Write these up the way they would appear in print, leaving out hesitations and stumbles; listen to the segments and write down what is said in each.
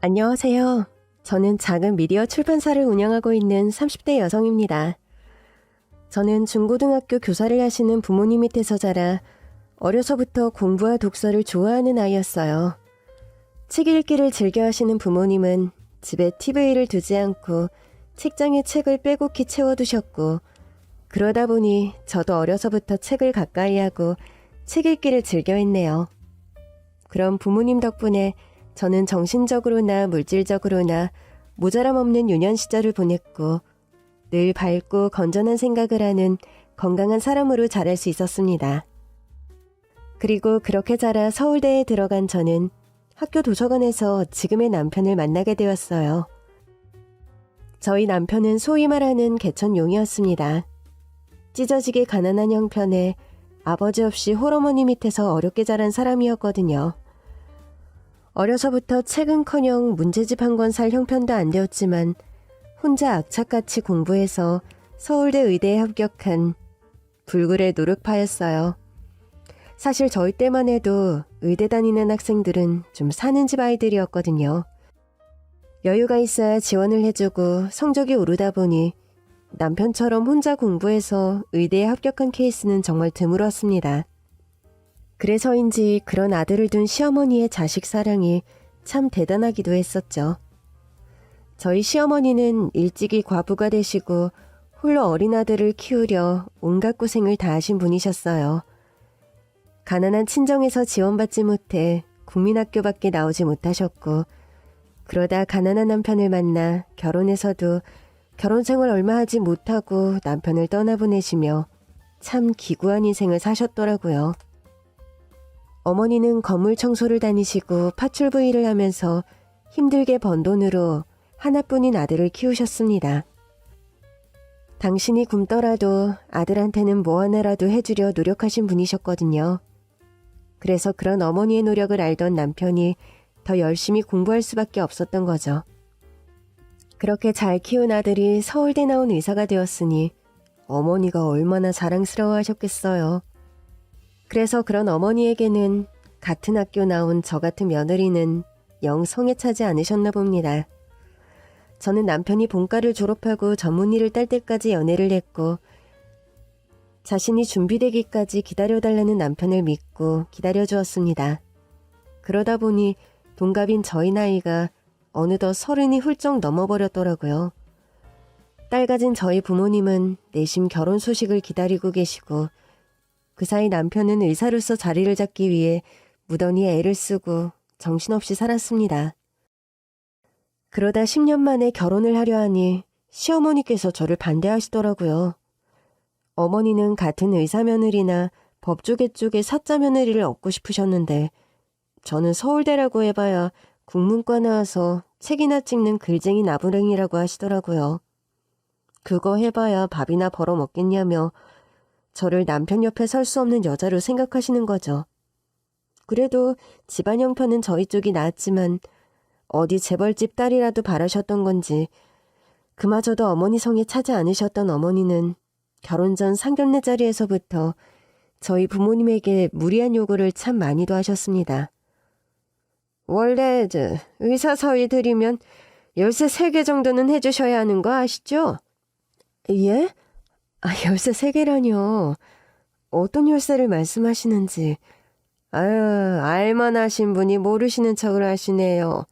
안녕하세요. 저는 작은 미디어 출판사를 운영하고 있는 30대 여성입니다. 저는 중고등학교 교사를 하시는 부모님 밑에서 자라 어려서부터 공부와 독서를 좋아하는 아이였어요. 책 읽기를 즐겨 하시는 부모님은 집에 TV를 두지 않고 책장에 책을 빼곡히 채워두셨고, 그러다 보니 저도 어려서부터 책을 가까이 하고 책 읽기를 즐겨 했네요. 그럼 부모님 덕분에 저는 정신적으로나 물질적으로나 모자람 없는 유년 시절을 보냈고, 늘 밝고 건전한 생각을 하는 건강한 사람으로 자랄 수 있었습니다. 그리고 그렇게 자라 서울대에 들어간 저는 학교 도서관에서 지금의 남편을 만나게 되었어요. 저희 남편은 소위 말하는 개천용이었습니다. 찢어지게 가난한 형편에 아버지 없이 홀어머니 밑에서 어렵게 자란 사람이었거든요. 어려서부터 책은커녕 문제집 한 권 살 형편도 안 되었지만 혼자 악착같이 공부해서 서울대 의대에 합격한 불굴의 노력파였어요. 사실 저희 때만 해도 의대 다니는 학생들은 좀 사는 집 아이들이었거든요. 여유가 있어야 지원을 해주고 성적이 오르다 보니 남편처럼 혼자 공부해서 의대에 합격한 케이스는 정말 드물었습니다. 그래서인지 그런 아들을 둔 시어머니의 자식 사랑이 참 대단하기도 했었죠. 저희 시어머니는 일찍이 과부가 되시고 홀로 어린 아들을 키우려 온갖 고생을 다하신 분이셨어요. 가난한 친정에서 지원받지 못해 국민학교밖에 나오지 못하셨고, 그러다 가난한 남편을 만나 결혼해서도 결혼 생활 얼마 하지 못하고 남편을 떠나보내시며 참 기구한 인생을 사셨더라고요. 어머니는 건물 청소를 다니시고 파출부 일을 하면서 힘들게 번 돈으로 하나뿐인 아들을 키우셨습니다. 당신이 굶더라도 아들한테는 뭐 하나라도 해주려 노력하신 분이셨거든요. 그래서 그런 어머니의 노력을 알던 남편이 더 열심히 공부할 수밖에 없었던 거죠. 그렇게 잘 키운 아들이 서울대 나온 의사가 되었으니 어머니가 얼마나 자랑스러워하셨겠어요. 그래서 그런 어머니에게는 같은 학교 나온 저 같은 며느리는 영 성에 차지 않으셨나 봅니다. 저는 남편이 본과를 졸업하고 전문의를 딸 때까지 연애를 했고, 자신이 준비되기까지 기다려달라는 남편을 믿고 기다려주었습니다. 그러다 보니 동갑인 저희 나이가 어느덧 30이 훌쩍 넘어버렸더라고요. 딸 가진 저희 부모님은 내심 결혼 소식을 기다리고 계시고, 그 사이 남편은 의사로서 자리를 잡기 위해 무던히 애를 쓰고 정신없이 살았습니다. 그러다 10년 만에 결혼을 하려 하니 시어머니께서 저를 반대하시더라고요. 어머니는 같은 의사 며느리나 법조계 쪽의 사자 며느리를 얻고 싶으셨는데, 저는 서울대라고 해봐야 국문과 나와서 책이나 찍는 글쟁이 나부랭이라고 하시더라고요. 그거 해봐야 밥이나 벌어 먹겠냐며 저를 남편 옆에 설 수 없는 여자로 생각하시는 거죠. 그래도 집안 형편은 저희 쪽이 나았지만 어디 재벌집 딸이라도 바라셨던 건지, 그마저도 어머니 성에 차지 않으셨던 어머니는 결혼 전 상견례 자리에서부터 저희 부모님에게 무리한 요구를 참 많이도 하셨습니다. 원래 의사 사위 드리면 열쇠 3개 정도는 해주셔야 하는 거 아시죠? 예? 열쇠 3개라뇨. 어떤 열쇠를 말씀하시는지. 알만하신 분이 모르시는 척을 하시네요.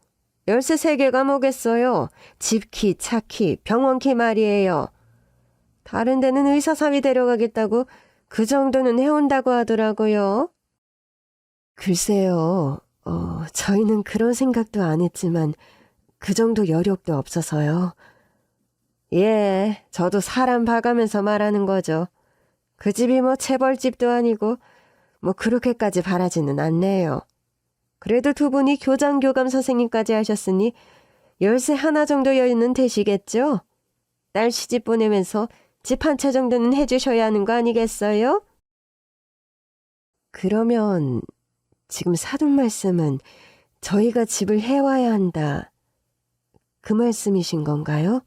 열쇠 3개가 뭐겠어요? 집키, 차키, 병원키 말이에요. 다른 데는 의사 사위 데려가겠다고 그 정도는 해온다고 하더라고요. 글쎄요. 저희는 그런 생각도 안 했지만 그 정도 여력도 없어서요. 예, 저도 사람 봐가면서 말하는 거죠. 그 집이 뭐 재벌집도 아니고 뭐 그렇게까지 바라지는 않네요. 그래도 두 분이 교장교감 선생님까지 하셨으니 열쇠 하나 정도 여유는 되시겠죠? 딸 시집 보내면서 집 한 채 정도는 해주셔야 하는 거 아니겠어요? 그러면 지금 사돈 말씀은 저희가 집을 해와야 한다, 그 말씀이신 건가요?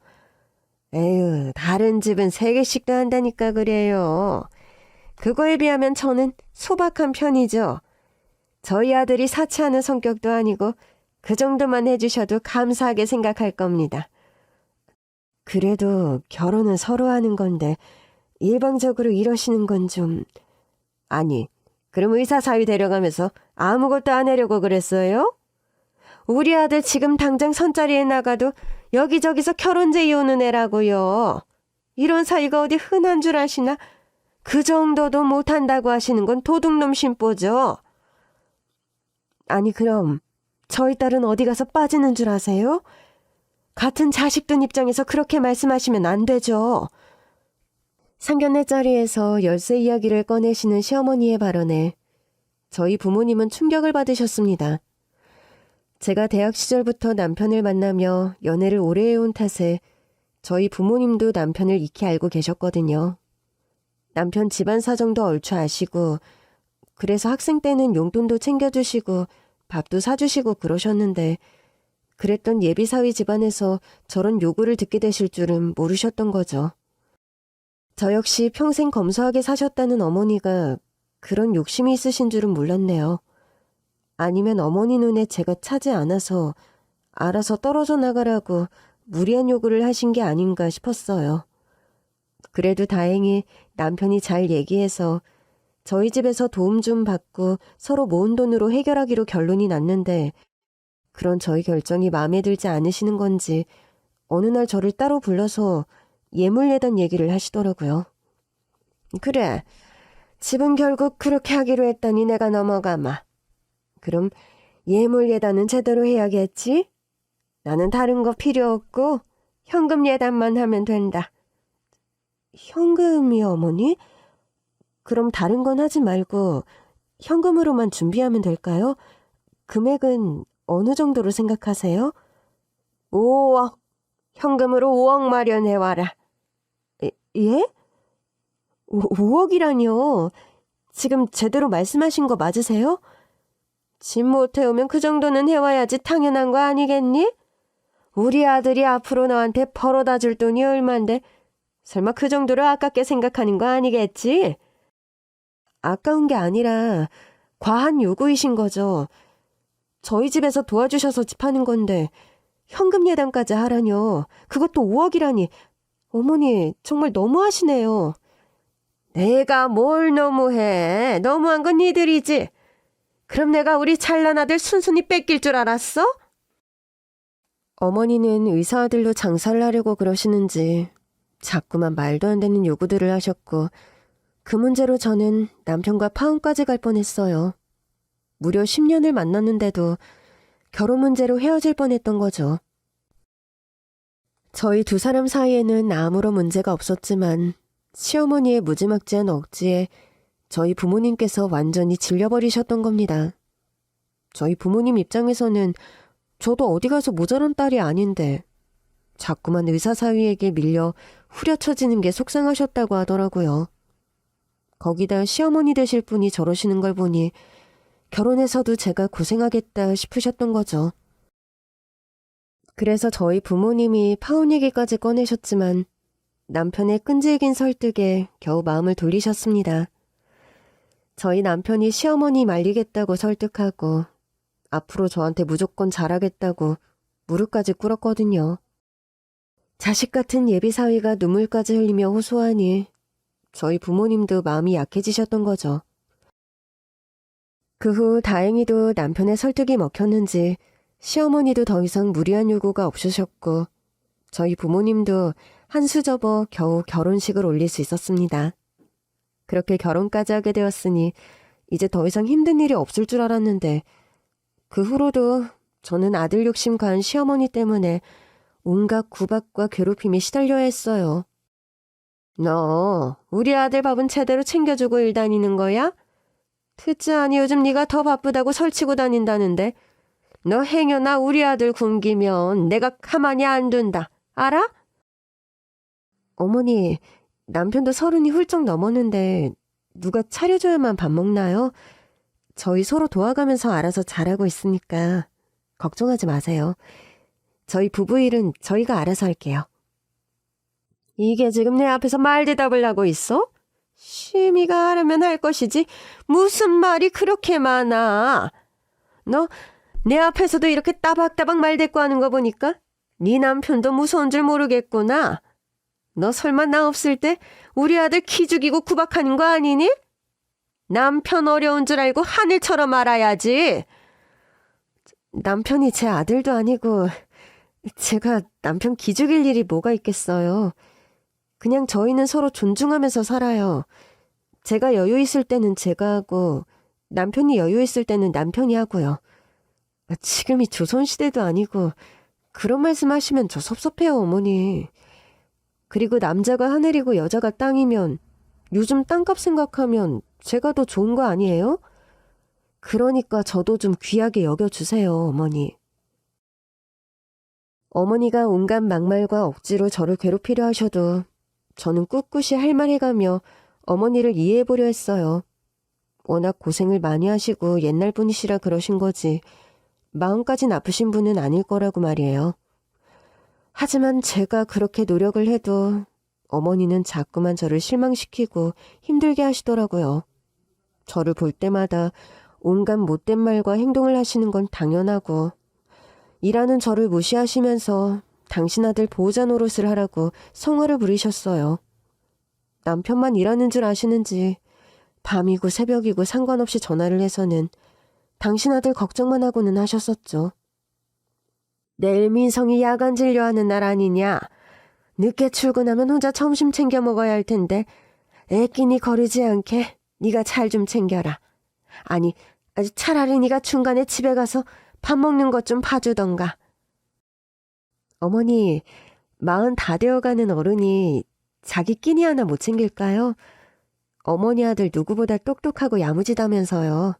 에휴, 다른 집은 3개씩도 한다니까 그래요. 그거에 비하면 저는 소박한 편이죠. 저희 아들이 사치하는 성격도 아니고 그 정도만 해주셔도 감사하게 생각할 겁니다. 그래도 결혼은 서로 하는 건데 일방적으로 이러시는 건 좀... 아니, 그럼 의사 사위 데려가면서 아무것도 안 하려고 그랬어요? 우리 아들 지금 당장 선자리에 나가도 여기저기서 결혼제 이오는 애라고요. 이런 사이가 어디 흔한 줄 아시나? 그 정도도 못한다고 하시는 건 도둑놈 심보죠. 아니 그럼 저희 딸은 어디 가서 빠지는 줄 아세요? 같은 자식 둔 입장에서 그렇게 말씀하시면 안 되죠. 상견례 자리에서 열쇠 이야기를 꺼내시는 시어머니의 발언에 저희 부모님은 충격을 받으셨습니다. 제가 대학 시절부터 남편을 만나며 연애를 오래 해온 탓에 저희 부모님도 남편을 익히 알고 계셨거든요. 남편 집안 사정도 얼추 아시고 그래서 학생 때는 용돈도 챙겨주시고 밥도 사주시고 그러셨는데 그랬던 예비사위 집안에서 저런 요구를 듣게 되실 줄은 모르셨던 거죠. 저 역시 평생 검소하게 사셨다는 어머니가 그런 욕심이 있으신 줄은 몰랐네요. 아니면 어머니 눈에 제가 차지 않아서 알아서 떨어져 나가라고 무리한 요구를 하신 게 아닌가 싶었어요. 그래도 다행히 남편이 잘 얘기해서 저희 집에서 도움 좀 받고 서로 모은 돈으로 해결하기로 결론이 났는데 그런 저희 결정이 마음에 들지 않으시는 건지 어느 날 저를 따로 불러서 예물예단 얘기를 하시더라고요. 그래, 집은 결국 그렇게 하기로 했더니 내가 넘어가마. 그럼 예물예단은 제대로 해야겠지? 나는 다른 거 필요 없고 현금 예단만 하면 된다. 현금이요, 어머니? 그럼 다른 건 하지 말고 현금으로만 준비하면 될까요? 금액은 어느 정도로 생각하세요? 5억. 현금으로 5억 마련해와라. 예? 5억이라뇨. 지금 제대로 말씀하신 거 맞으세요? 집 못해오면 그 정도는 해와야지 당연한 거 아니겠니? 우리 아들이 앞으로 너한테 벌어다 줄 돈이 얼만데 설마 그 정도로 아깝게 생각하는 거 아니겠지? 아까운 게 아니라 과한 요구이신 거죠. 저희 집에서 도와주셔서 집 하는 건데 현금 예단까지 하라뇨. 그것도 5억이라니. 어머니 정말 너무하시네요. 내가 뭘 너무해. 너무한 건 니들이지. 그럼 내가 우리 잘난 아들 순순히 뺏길 줄 알았어? 어머니는 의사 아들로 장사를 하려고 그러시는지 자꾸만 말도 안 되는 요구들을 하셨고 그 문제로 저는 남편과 파혼까지 갈 뻔했어요. 무려 10년을 만났는데도 결혼 문제로 헤어질 뻔했던 거죠. 저희 두 사람 사이에는 아무런 문제가 없었지만 시어머니의 무지막지한 억지에 저희 부모님께서 완전히 질려버리셨던 겁니다. 저희 부모님 입장에서는 저도 어디 가서 모자란 딸이 아닌데 자꾸만 의사 사위에게 밀려 후려쳐지는 게 속상하셨다고 하더라고요. 거기다 시어머니 되실 분이 저러시는 걸 보니 결혼해서도 제가 고생하겠다 싶으셨던 거죠. 그래서 저희 부모님이 파혼 얘기까지 꺼내셨지만 남편의 끈질긴 설득에 겨우 마음을 돌리셨습니다. 저희 남편이 시어머니 말리겠다고 설득하고 앞으로 저한테 무조건 잘하겠다고 무릎까지 꿇었거든요. 자식 같은 예비사위가 눈물까지 흘리며 호소하니 저희 부모님도 마음이 약해지셨던 거죠. 그 후 다행히도 남편의 설득이 먹혔는지 시어머니도 더 이상 무리한 요구가 없으셨고 저희 부모님도 한 수 접어 겨우 결혼식을 올릴 수 있었습니다. 그렇게 결혼까지 하게 되었으니 이제 더 이상 힘든 일이 없을 줄 알았는데 그 후로도 저는 아들 욕심 가한 시어머니 때문에 온갖 구박과 괴롭힘이 시달려야 했어요. 너 우리 아들 밥은 제대로 챙겨주고 일 다니는 거야? 듣지 아니 요즘 네가 더 바쁘다고 설치고 다닌다는데 너 행여나 우리 아들 굶기면 내가 가만히 안 둔다. 알아? 어머니, 남편도 30이 훌쩍 넘었는데 누가 차려줘야만 밥 먹나요? 저희 서로 도와가면서 알아서 잘하고 있으니까 걱정하지 마세요. 저희 부부 일은 저희가 알아서 할게요. 이게 지금 내 앞에서 말 대답을 하고 있어? 심이가 하려면 할 것이지 무슨 말이 그렇게 많아. 너 내 앞에서도 이렇게 따박따박 말대꾸 하는 거 보니까 네 남편도 무서운 줄 모르겠구나. 너 설마 나 없을 때 우리 아들 키 죽이고 구박하는 거 아니니? 남편 어려운 줄 알고 하늘처럼 알아야지. 남편이 제 아들도 아니고 제가 남편 기죽일 일이 뭐가 있겠어요. 그냥 저희는 서로 존중하면서 살아요. 제가 여유 있을 때는 제가 하고 남편이 여유 있을 때는 남편이 하고요. 지금이 조선시대도 아니고 그런 말씀하시면 저 섭섭해요, 어머니. 그리고 남자가 하늘이고 여자가 땅이면 요즘 땅값 생각하면 제가 더 좋은 거 아니에요? 그러니까 저도 좀 귀하게 여겨주세요, 어머니. 어머니가 온갖 막말과 억지로 저를 괴롭히려 하셔도 저는 꿋꿋이 할 말 해가며 어머니를 이해해보려 했어요. 워낙 고생을 많이 하시고 옛날 분이시라 그러신 거지 마음까지 나쁘신 분은 아닐 거라고 말이에요. 하지만 제가 그렇게 노력을 해도 어머니는 자꾸만 저를 실망시키고 힘들게 하시더라고요. 저를 볼 때마다 온갖 못된 말과 행동을 하시는 건 당연하고 일하는 저를 무시하시면서 당신 아들 보호자 노릇을 하라고 성화를 부리셨어요. 남편만 일하는 줄 아시는지 밤이고 새벽이고 상관없이 전화를 해서는 당신 아들 걱정만 하고는 하셨었죠. 내일 민성이 야간 진료하는 날 아니냐. 늦게 출근하면 혼자 점심 챙겨 먹어야 할 텐데 애끼니 거르지 않게 네가 잘 좀 챙겨라. 아니 차라리 네가 중간에 집에 가서 밥 먹는 것 좀 봐주던가. 어머니, 40 다 되어가는 어른이 자기 끼니 하나 못 챙길까요? 어머니 아들 누구보다 똑똑하고 야무지다면서요.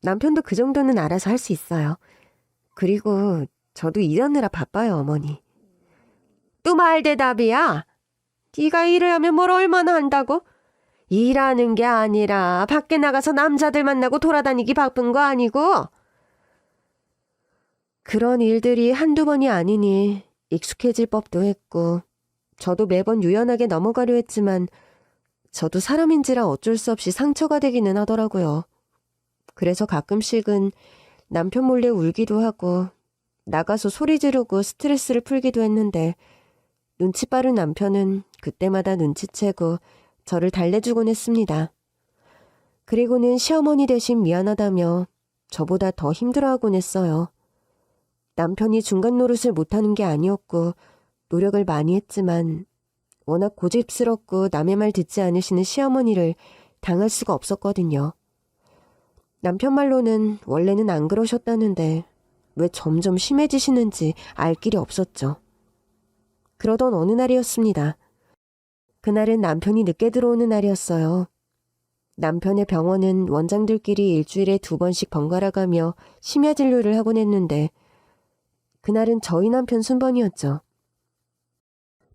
남편도 그 정도는 알아서 할 수 있어요. 그리고 저도 일하느라 바빠요, 어머니. 또 말대답이야? 네가 일을 하면 뭘 얼마나 한다고? 일하는 게 아니라 밖에 나가서 남자들 만나고 돌아다니기 바쁜 거 아니고? 그런 일들이 한두 번이 아니니 익숙해질 법도 했고 저도 매번 유연하게 넘어가려 했지만 저도 사람인지라 어쩔 수 없이 상처가 되기는 하더라고요. 그래서 가끔씩은 남편 몰래 울기도 하고 나가서 소리 지르고 스트레스를 풀기도 했는데 눈치 빠른 남편은 그때마다 눈치채고 저를 달래주곤 했습니다. 그리고는 시어머니 대신 미안하다며 저보다 더 힘들어하곤 했어요. 남편이 중간 노릇을 못하는 게 아니었고 노력을 많이 했지만 워낙 고집스럽고 남의 말 듣지 않으시는 시어머니를 당할 수가 없었거든요. 남편 말로는 원래는 안 그러셨다는데 왜 점점 심해지시는지 알 길이 없었죠. 그러던 어느 날이었습니다. 그날은 남편이 늦게 들어오는 날이었어요. 남편의 병원은 원장들끼리 일주일에 2번씩 번갈아 가며 심야 진료를 하곤 했는데 그날은 저희 남편 순번이었죠.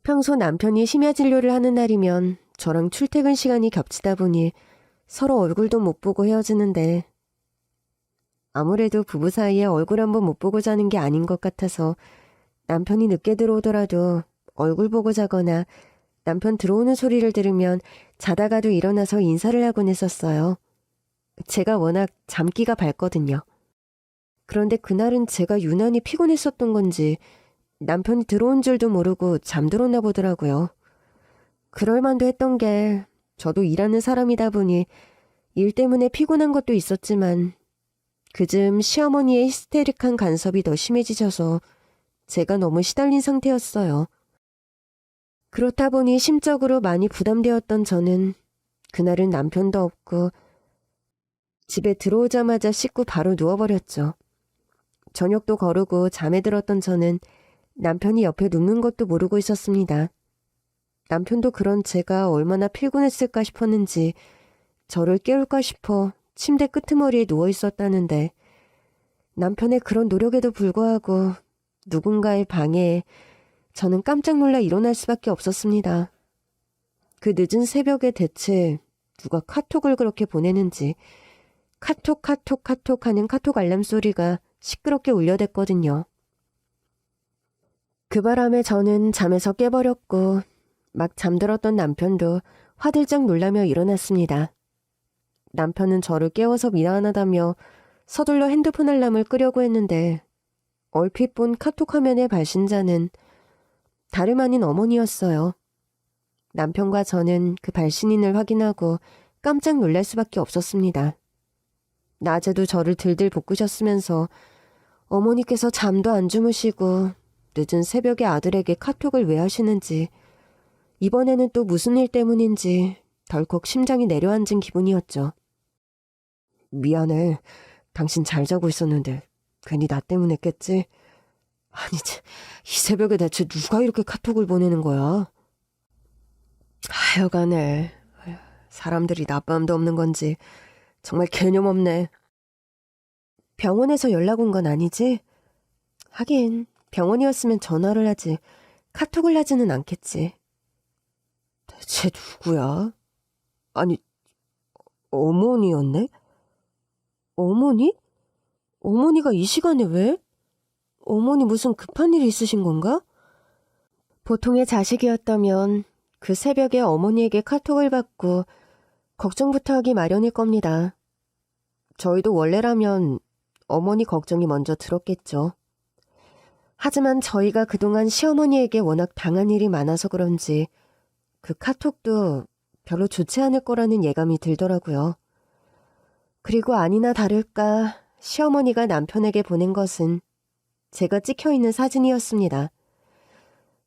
평소 남편이 심야 진료를 하는 날이면 저랑 출퇴근 시간이 겹치다 보니 서로 얼굴도 못 보고 헤어지는데 아무래도 부부 사이에 얼굴 한번 못 보고 자는 게 아닌 것 같아서 남편이 늦게 들어오더라도 얼굴 보고 자거나 남편 들어오는 소리를 들으면 자다가도 일어나서 인사를 하곤 했었어요. 제가 워낙 잠기가 밝거든요. 그런데 그날은 제가 유난히 피곤했었던 건지 남편이 들어온 줄도 모르고 잠들었나 보더라고요. 그럴만도 했던 게 저도 일하는 사람이다 보니 일 때문에 피곤한 것도 있었지만 그즘 시어머니의 히스테릭한 간섭이 더 심해지셔서 제가 너무 시달린 상태였어요. 그렇다 보니 심적으로 많이 부담되었던 저는 그날은 남편도 없고 집에 들어오자마자 씻고 바로 누워버렸죠. 저녁도 거르고 잠에 들었던 저는 남편이 옆에 눕는 것도 모르고 있었습니다. 남편도 그런 제가 얼마나 피곤했을까 싶었는지 저를 깨울까 싶어 침대 끄트머리에 누워 있었다는데 남편의 그런 노력에도 불구하고 누군가의 방해에 저는 깜짝 놀라 일어날 수밖에 없었습니다. 그 늦은 새벽에 대체 누가 카톡을 그렇게 보내는지 카톡 하는 카톡 알람 소리가 시끄럽게 울려댔거든요. 그 바람에 저는 잠에서 깨버렸고 막 잠들었던 남편도 화들짝 놀라며 일어났습니다. 남편은 저를 깨워서 미안하다며 서둘러 핸드폰 알람을 끄려고 했는데 얼핏 본 카톡 화면의 발신자는 다름 아닌 어머니였어요. 남편과 저는 그 발신인을 확인하고 깜짝 놀랄 수밖에 없었습니다. 낮에도 저를 들들 볶으셨으면서 어머니께서 잠도 안 주무시고 늦은 새벽에 아들에게 카톡을 왜 하시는지, 이번에는 또 무슨 일 때문인지 덜컥 심장이 내려앉은 기분이었죠. 미안해. 당신 잘 자고 있었는데 괜히 나 때문에 깼지? 아니, 이 새벽에 대체 누가 이렇게 카톡을 보내는 거야? 하여간에 사람들이 낮밤도 없는 건지 정말 개념 없네. 병원에서 연락 온 건 아니지? 하긴 병원이었으면 전화를 하지 카톡을 하지는 않겠지. 대체 누구야? 아니, 어머니였네? 어머니? 어머니가 이 시간에 왜? 어머니 무슨 급한 일이 있으신 건가? 보통의 자식이었다면 그 새벽에 어머니에게 카톡을 받고 걱정부터 하기 마련일 겁니다. 저희도 원래라면 어머니 걱정이 먼저 들었겠죠. 하지만 저희가 그동안 시어머니에게 워낙 당한 일이 많아서 그런지 그 카톡도 별로 좋지 않을 거라는 예감이 들더라고요. 그리고 아니나 다를까 시어머니가 남편에게 보낸 것은 제가 찍혀있는 사진이었습니다.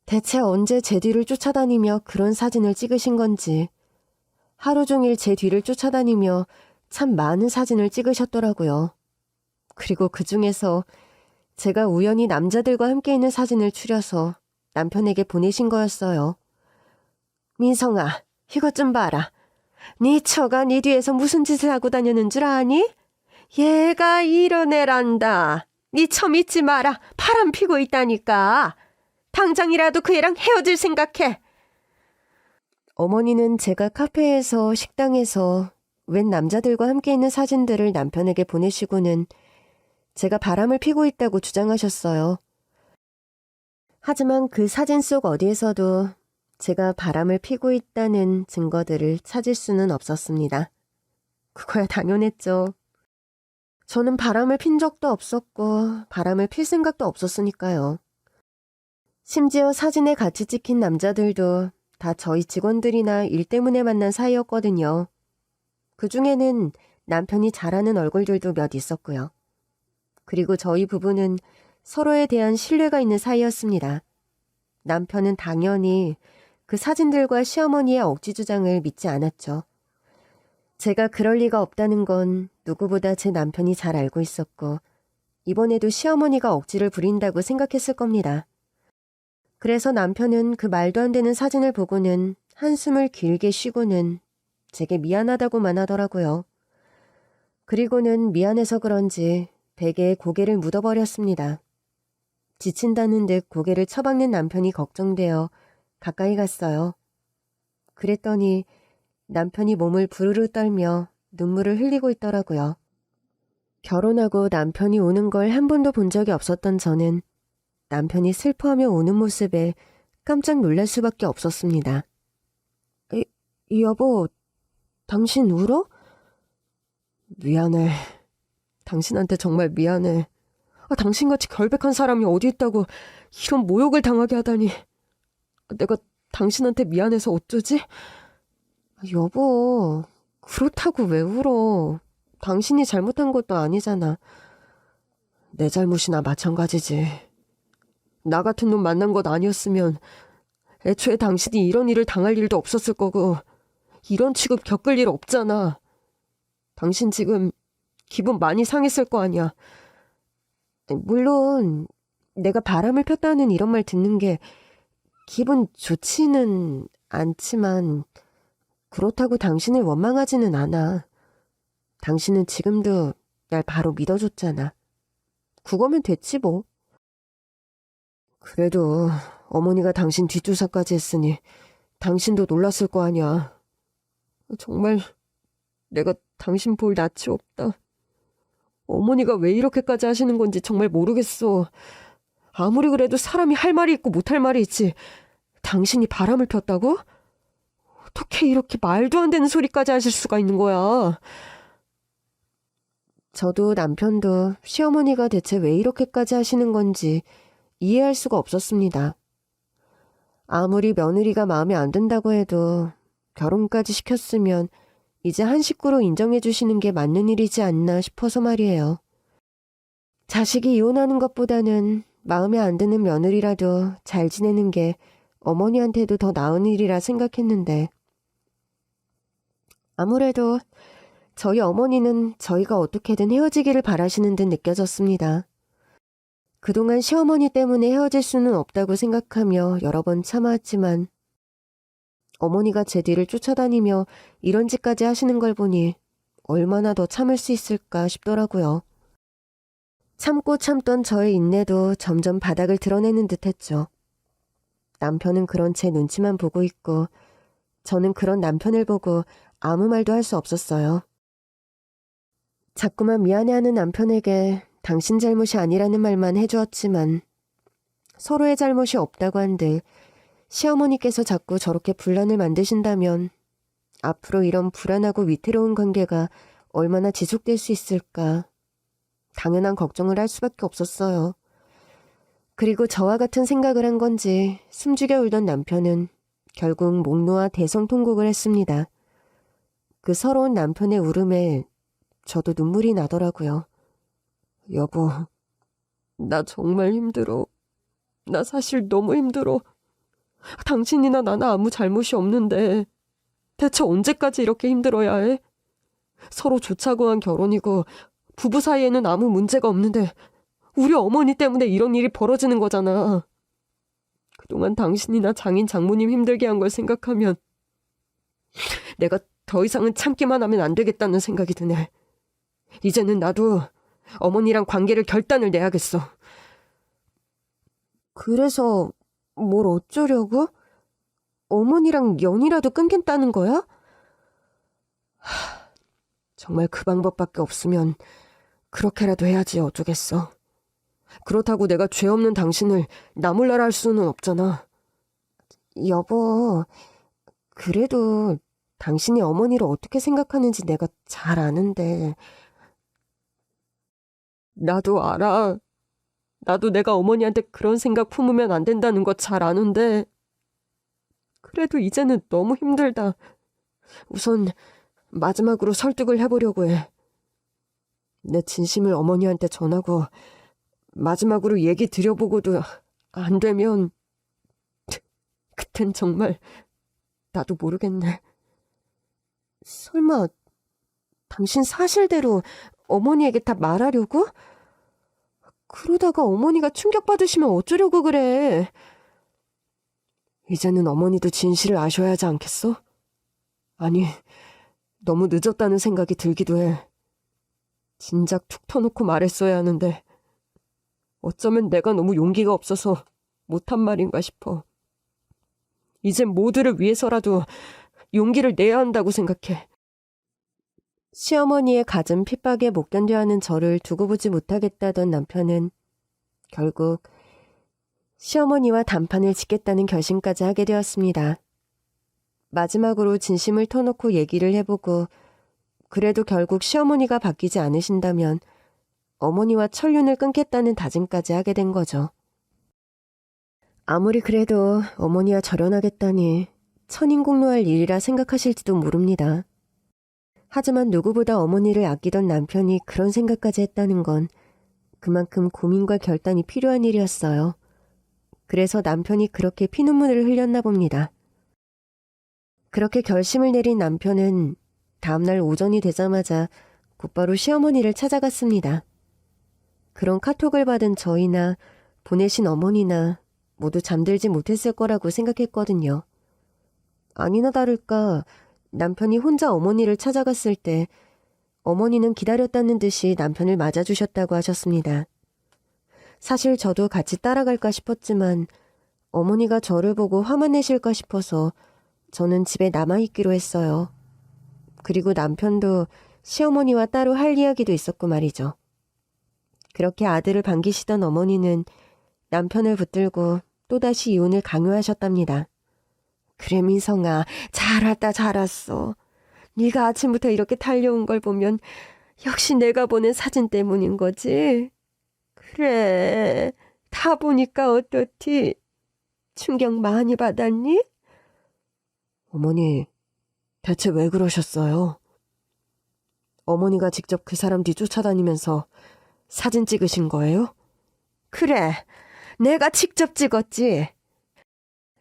대체 언제 제 뒤를 쫓아다니며 그런 사진을 찍으신 건지, 하루 종일 제 뒤를 쫓아다니며 참 많은 사진을 찍으셨더라고요. 그리고 그 중에서 제가 우연히 남자들과 함께 있는 사진을 추려서 남편에게 보내신 거였어요. 민성아, 이것 좀 봐라. 네 처가 네 뒤에서 무슨 짓을 하고 다니는 줄 아니? 얘가 이런 애란다. 네 처 믿지 마라. 바람 피고 있다니까. 당장이라도 그 애랑 헤어질 생각해. 어머니는 제가 카페에서 식당에서 웬 남자들과 함께 있는 사진들을 남편에게 보내시고는 제가 바람을 피고 있다고 주장하셨어요. 하지만 그 사진 속 어디에서도 제가 바람을 피고 있다는 증거들을 찾을 수는 없었습니다. 그거야 당연했죠. 저는 바람을 핀 적도 없었고 바람을 필 생각도 없었으니까요. 심지어 사진에 같이 찍힌 남자들도 다 저희 직원들이나 일 때문에 만난 사이였거든요. 그 중에는 남편이 잘 아는 얼굴들도 몇 있었고요. 그리고 저희 부부는 서로에 대한 신뢰가 있는 사이였습니다. 남편은 당연히 그 사진들과 시어머니의 억지 주장을 믿지 않았죠. 제가 그럴 리가 없다는 건 누구보다 제 남편이 잘 알고 있었고 이번에도 시어머니가 억지를 부린다고 생각했을 겁니다. 그래서 남편은 그 말도 안 되는 사진을 보고는 한숨을 길게 쉬고는 제게 미안하다고만 하더라고요. 그리고는 미안해서 그런지 베개에 고개를 묻어버렸습니다. 지친다는 듯 고개를 쳐박는 남편이 걱정되어 가까이 갔어요. 그랬더니 남편이 몸을 부르르 떨며 눈물을 흘리고 있더라고요. 결혼하고 남편이 우는 걸 한 번도 본 적이 없었던 저는 남편이 슬퍼하며 우는 모습에 깜짝 놀랄 수밖에 없었습니다. 여보, 당신 울어? 미안해. 당신한테 정말 미안해. 당신같이 결백한 사람이 어디 있다고 이런 모욕을 당하게 하다니. 내가 당신한테 미안해서 어쩌지? 여보, 그렇다고 왜 울어? 당신이 잘못한 것도 아니잖아. 내 잘못이나 마찬가지지. 나 같은 놈 만난 것 아니었으면 애초에 당신이 이런 일을 당할 일도 없었을 거고 이런 취급 겪을 일 없잖아. 당신 지금 기분 많이 상했을 거 아니야. 물론 내가 바람을 폈다는 이런 말 듣는 게 기분 좋지는 않지만 그렇다고 당신을 원망하지는 않아. 당신은 지금도 날 바로 믿어줬잖아. 그거면 됐지 뭐. 그래도 어머니가 당신 뒷조사까지 했으니 당신도 놀랐을 거 아니야. 정말 내가 당신 볼 낯이 없다. 어머니가 왜 이렇게까지 하시는 건지 정말 모르겠어. 아무리 그래도 사람이 할 말이 있고 못할 말이 있지. 당신이 바람을 폈다고? 어떻게 이렇게 말도 안 되는 소리까지 하실 수가 있는 거야. 저도 남편도 시어머니가 대체 왜 이렇게까지 하시는 건지 이해할 수가 없었습니다. 아무리 며느리가 마음에 안 든다고 해도 결혼까지 시켰으면 이제 한 식구로 인정해 주시는 게 맞는 일이지 않나 싶어서 말이에요. 자식이 이혼하는 것보다는 마음에 안 드는 며느리라도 잘 지내는 게 어머니한테도 더 나은 일이라 생각했는데 아무래도 저희 어머니는 저희가 어떻게든 헤어지기를 바라시는 듯 느껴졌습니다. 그동안 시어머니 때문에 헤어질 수는 없다고 생각하며 여러 번 참아왔지만 어머니가 제 뒤를 쫓아다니며 이런 짓까지 하시는 걸 보니 얼마나 더 참을 수 있을까 싶더라고요. 참고 참던 저의 인내도 점점 바닥을 드러내는 듯했죠. 남편은 그런 제 눈치만 보고 있고 저는 그런 남편을 보고 아무 말도 할 수 없었어요. 자꾸만 미안해하는 남편에게 당신 잘못이 아니라는 말만 해주었지만 서로의 잘못이 없다고 한들 시어머니께서 자꾸 저렇게 분란을 만드신다면 앞으로 이런 불안하고 위태로운 관계가 얼마나 지속될 수 있을까 당연한 걱정을 할 수밖에 없었어요. 그리고 저와 같은 생각을 한 건지 숨죽여 울던 남편은 결국 목 놓아 대성통곡을 했습니다. 그 서러운 남편의 울음에 저도 눈물이 나더라고요. 여보, 나 정말 힘들어. 나 사실 너무 힘들어. 당신이나 나나 아무 잘못이 없는데 대체 언제까지 이렇게 힘들어야 해? 서로 좋자고 한 결혼이고 부부 사이에는 아무 문제가 없는데 우리 어머니 때문에 이런 일이 벌어지는 거잖아. 그동안 당신이나 장인 장모님 힘들게 한 걸 생각하면 내가 더 이상은 참기만 하면 안 되겠다는 생각이 드네. 이제는 나도 어머니랑 관계를 결단을 내야겠어. 그래서 뭘 어쩌려고? 어머니랑 연이라도 끊겠다는 거야? 정말 그 방법밖에 없으면 그렇게라도 해야지 어쩌겠어. 그렇다고 내가 죄 없는 당신을 나몰라라 할 수는 없잖아. 여보, 그래도 당신이 어머니를 어떻게 생각하는지 내가 잘 아는데. 나도 알아. 나도 내가 어머니한테 그런 생각 품으면 안 된다는 거 잘 아는데 그래도 이제는 너무 힘들다. 우선 마지막으로 설득을 해보려고 해. 내 진심을 어머니한테 전하고 마지막으로 얘기 드려보고도 안 되면 그땐 정말 나도 모르겠네. 설마 당신 사실대로 어머니에게 다 말하려고? 그러다가 어머니가 충격받으시면 어쩌려고 그래. 이제는 어머니도 진실을 아셔야 하지 않겠어? 아니, 너무 늦었다는 생각이 들기도 해. 진작 툭 터놓고 말했어야 하는데 어쩌면 내가 너무 용기가 없어서 못한 말인가 싶어. 이젠 모두를 위해서라도 용기를 내야 한다고 생각해. 시어머니의 갖은 핍박에 못 견뎌 하는 저를 두고 보지 못하겠다던 남편은 결국 시어머니와 단판을 짓겠다는 결심까지 하게 되었습니다. 마지막으로 진심을 터놓고 얘기를 해보고 그래도 결국 시어머니가 바뀌지 않으신다면 어머니와 천륜을 끊겠다는 다짐까지 하게 된 거죠. 아무리 그래도 어머니와 절연하겠다니 천인공노할 일이라 생각하실지도 모릅니다. 하지만 누구보다 어머니를 아끼던 남편이 그런 생각까지 했다는 건 그만큼 고민과 결단이 필요한 일이었어요. 그래서 남편이 그렇게 피눈물을 흘렸나 봅니다. 그렇게 결심을 내린 남편은 다음날 오전이 되자마자 곧바로 시어머니를 찾아갔습니다. 그런 카톡을 받은 저희나 보내신 어머니나 모두 잠들지 못했을 거라고 생각했거든요. 아니나 다를까 남편이 혼자 어머니를 찾아갔을 때 어머니는 기다렸다는 듯이 남편을 맞아주셨다고 하셨습니다. 사실 저도 같이 따라갈까 싶었지만 어머니가 저를 보고 화만 내실까 싶어서 저는 집에 남아있기로 했어요. 그리고 남편도 시어머니와 따로 할 이야기도 있었고 말이죠. 그렇게 아들을 반기시던 어머니는 남편을 붙들고 또다시 이혼을 강요하셨답니다. 그래 민성아, 잘 왔다 잘 왔어. 네가 아침부터 이렇게 달려온 걸 보면 역시 내가 보낸 사진 때문인 거지? 그래, 다 보니까 어떻디? 충격 많이 받았니? 어머니, 대체 왜 그러셨어요? 어머니가 직접 그 사람 뒤 쫓아다니면서 사진 찍으신 거예요? 그래, 내가 직접 찍었지.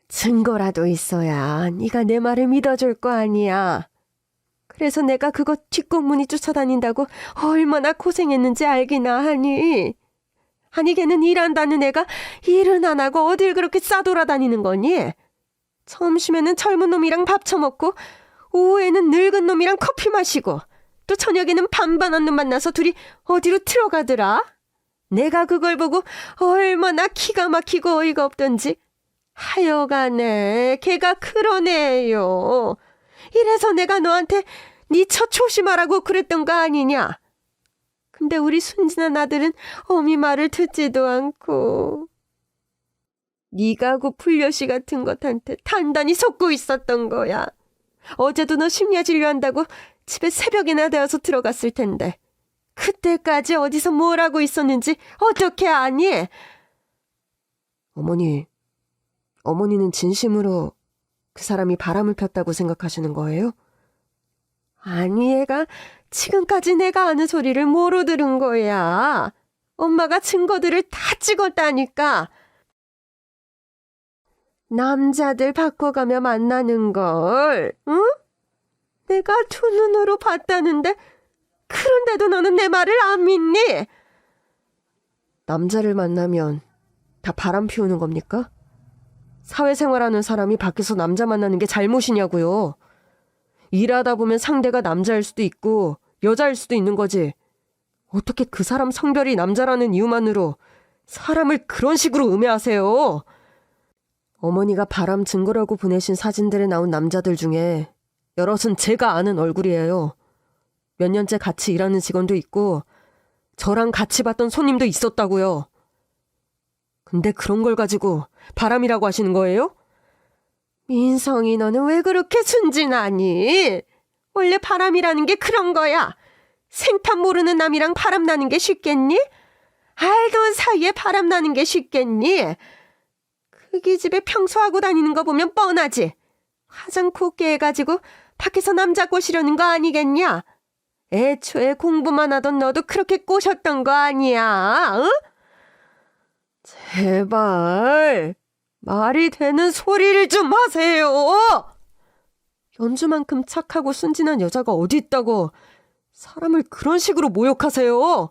증거라도 있어야 네가 내 말을 믿어줄 거 아니야. 그래서 내가 그거 뒷공문이 쫓아다닌다고 얼마나 고생했는지 알기나 하니. 아니 걔는 일한다는 애가 일은 안 하고 어딜 그렇게 싸돌아다니는 거니? 점심에는 젊은 놈이랑 밥 처먹고 오후에는 늙은 놈이랑 커피 마시고 또 저녁에는 반반한 놈 만나서 둘이 어디로 들어가더라? 내가 그걸 보고 얼마나 기가 막히고 어이가 없던지. 하여간에 걔가 그런 애예요. 이래서 내가 너한테 네 처 조심하라고 그랬던 거 아니냐? 근데 우리 순진한 아들은 어미 말을 듣지도 않고 네가 그 풀려시 같은 것한테 단단히 속고 있었던 거야. 어제도 너 심야 진료한다고 집에 새벽이나 되어서 들어갔을 텐데 그때까지 어디서 뭘 하고 있었는지 어떻게 아니? 어머니는 진심으로 그 사람이 바람을 폈다고 생각하시는 거예요? 아니, 얘가 지금까지 내가 아는 소리를 뭐로 들은 거야? 엄마가 증거들을 다 찍었다니까. 남자들 바꿔가며 만나는 걸, 응? 내가 두 눈으로 봤다는데 그런데도 너는 내 말을 안 믿니? 남자를 만나면 다 바람 피우는 겁니까? 사회생활하는 사람이 밖에서 남자 만나는 게 잘못이냐고요. 일하다 보면 상대가 남자일 수도 있고 여자일 수도 있는 거지. 어떻게 그 사람 성별이 남자라는 이유만으로 사람을 그런 식으로 음해하세요? 어머니가 바람 증거라고 보내신 사진들에 나온 남자들 중에 여럿은 제가 아는 얼굴이에요. 몇 년째 같이 일하는 직원도 있고 저랑 같이 봤던 손님도 있었다고요. 근데 그런 걸 가지고 바람이라고 하시는 거예요? 민성이 너는 왜 그렇게 순진하니? 원래 바람이라는 게 그런 거야. 생판 모르는 남이랑 바람 나는 게 쉽겠니? 알던 사이에 바람 나는 게 쉽겠니? 그기 집에 평소 하고 다니는 거 보면 뻔하지. 화장 곱게 해가지고 밖에서 남자 꼬시려는 거 아니겠냐? 애초에 공부만 하던 너도 그렇게 꼬셨던 거 아니야? 응? 제발 말이 되는 소리를 좀 하세요. 연주만큼 착하고 순진한 여자가 어디 있다고 사람을 그런 식으로 모욕하세요.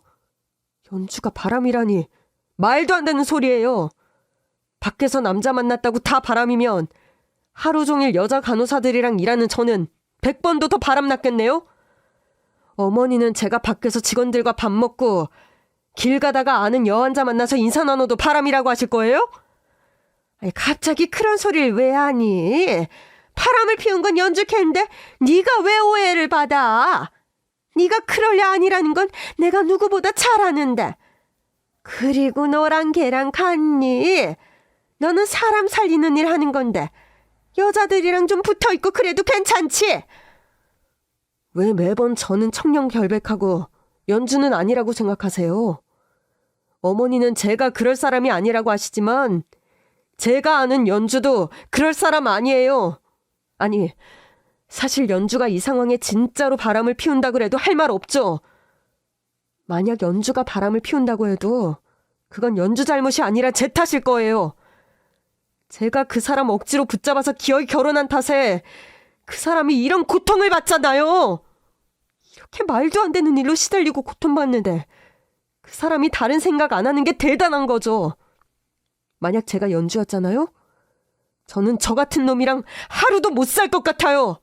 연주가 바람이라니 말도 안 되는 소리예요. 밖에서 남자 만났다고 다 바람이면 하루 종일 여자 간호사들이랑 일하는 저는 100번도 더 바람났겠네요. 어머니는 제가 밖에서 직원들과 밥 먹고 길 가다가 아는 여환자 만나서 인사 나눠도 바람이라고 하실 거예요? 아니, 갑자기 그런 소리를 왜 하니? 바람을 피운 건 연주캔데 네가 왜 오해를 받아? 네가 그럴 애 아니라는 건 내가 누구보다 잘 아는데. 그리고 너랑 걔랑 같니? 너는 사람 살리는 일 하는 건데 여자들이랑 좀 붙어있고 그래도 괜찮지? 왜 매번 저는 청렴결백하고 연주는 아니라고 생각하세요? 어머니는 제가 그럴 사람이 아니라고 하시지만 제가 아는 연주도 그럴 사람 아니에요. 아니, 사실 연주가 이 상황에 진짜로 바람을 피운다 그래도 할 말 없죠. 만약 연주가 바람을 피운다고 해도 그건 연주 잘못이 아니라 제 탓일 거예요. 제가 그 사람 억지로 붙잡아서 기어이 결혼한 탓에 그 사람이 이런 고통을 받잖아요. 이렇게 말도 안 되는 일로 시달리고 고통받는데 그 사람이 다른 생각 안 하는 게 대단한 거죠. 만약 제가 연주였잖아요? 저는 저 같은 놈이랑 하루도 못 살 것 같아요.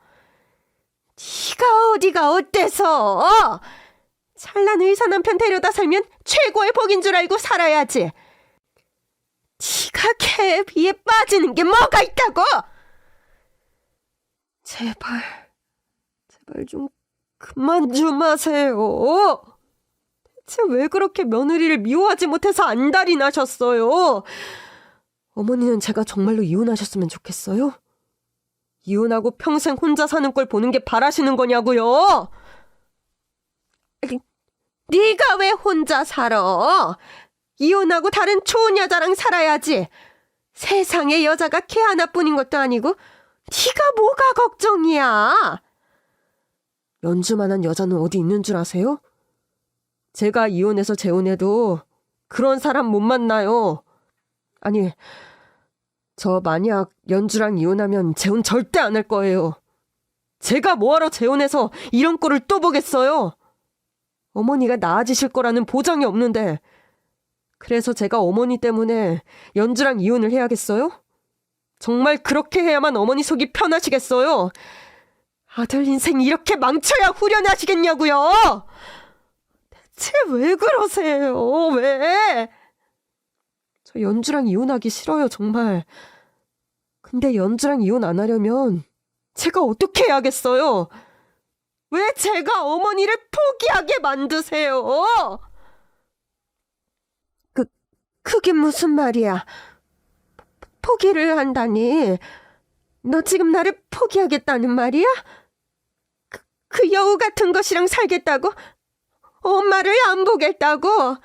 네가 어디가 어때서? 찬란 의사 남편 데려다 살면 최고의 복인 줄 알고 살아야지. 네가 걔에 비해 빠지는 게 뭐가 있다고? 제발 좀 그만 좀 하세요. 대체 왜 그렇게 며느리를 미워하지 못해서 안달이 나셨어요? 어머니는 제가 정말로 이혼하셨으면 좋겠어요? 이혼하고 평생 혼자 사는 걸 보는 게 바라시는 거냐고요? 네가 왜 혼자 살아? 이혼하고 다른 좋은 여자랑 살아야지. 세상에 여자가 걔 하나뿐인 것도 아니고 네가 뭐가 걱정이야? 연주만한 여자는 어디 있는 줄 아세요? 제가 이혼해서 재혼해도 그런 사람 못 만나요. 아니, 저 만약 연주랑 이혼하면 재혼 절대 안 할 거예요. 제가 뭐하러 재혼해서 이런 꼴을 또 보겠어요? 어머니가 나아지실 거라는 보장이 없는데 그래서 제가 어머니 때문에 연주랑 이혼을 해야겠어요? 정말 그렇게 해야만 어머니 속이 편하시겠어요? 아들 인생 이렇게 망쳐야 후련하시겠냐고요? 대체 왜 그러세요? 왜? 저 연주랑 이혼하기 싫어요, 정말. 근데 연주랑 이혼 안 하려면 제가 어떻게 해야겠어요? 왜 제가 어머니를 포기하게 만드세요? 그게 무슨 말이야? 포기를 한다니? 너 지금 나를 포기하겠다는 말이야? 그 여우 같은 것이랑 살겠다고? 엄마를 안 보겠다고?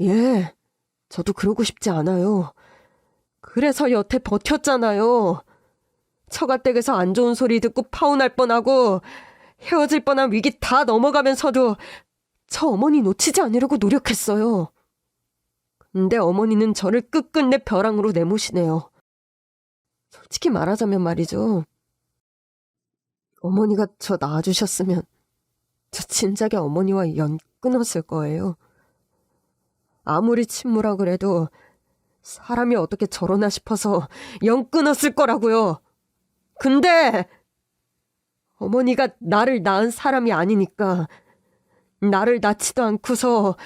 예, 저도 그러고 싶지 않아요. 그래서 여태 버텼잖아요. 처가댁에서 안 좋은 소리 듣고 파혼할 뻔하고 헤어질 뻔한 위기 다 넘어가면서도 저 어머니 놓치지 않으려고 노력했어요. 근데 어머니는 저를 끝끝내 벼랑으로 내모시네요. 솔직히 말하자면 말이죠. 어머니가 저 낳아주셨으면 저 진작에 어머니와 연 끊었을 거예요. 아무리 친모라 그래도 사람이 어떻게 저러나 싶어서 연 끊었을 거라고요. 근데 어머니가 나를 낳은 사람이 아니니까 나를 낳지도 않고서